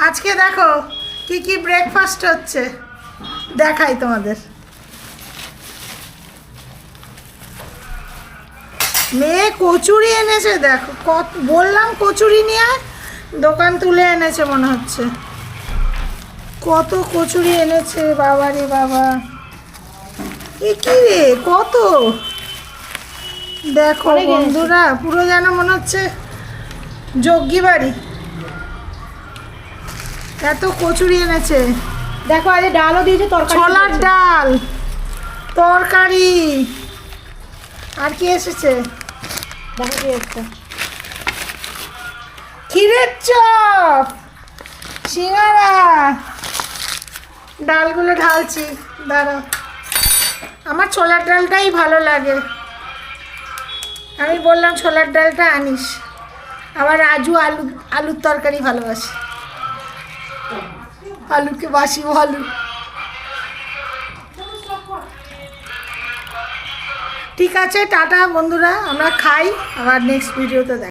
আজকে দেখো কি কি ব্রেকফাস্ট হচ্ছে, দেখাই তোমাদের। মেয়ে কচুরি এনেছে, দেখো কত বললাম কচুরি নিয়ে, দোকান তুলে এনেছে মনে হচ্ছে। কত কচুরি এনেছে, বাবা রে বাবা, কি রে কত! দেখো বন্ধুরা, পুরো যেন মনে হচ্ছে যজ্ঞী বাড়ি, এত কচুরি এনেছে। দেখো আজ ডালও দিয়েছে, তরকারি, ছোলার ডাল, তরকারি, আর কি এসেছে দেখো কি একটা ক্ষীরের চপ, সিঙ্গারা। ডালগুলো ঢালছি, দাঁড়াও। আমার ছোলার ডালটাই ভালো লাগে, আমি বললাম ছোলার ডালটা আনিস। আবার রাজু আলুর তরকারি ভালোবাসে, আলুকে বাসি আলু। ঠিক আছে, টাটা বন্ধুরা, আমরা খাই, আবার নেক্সট ভিডিওতে দেখ।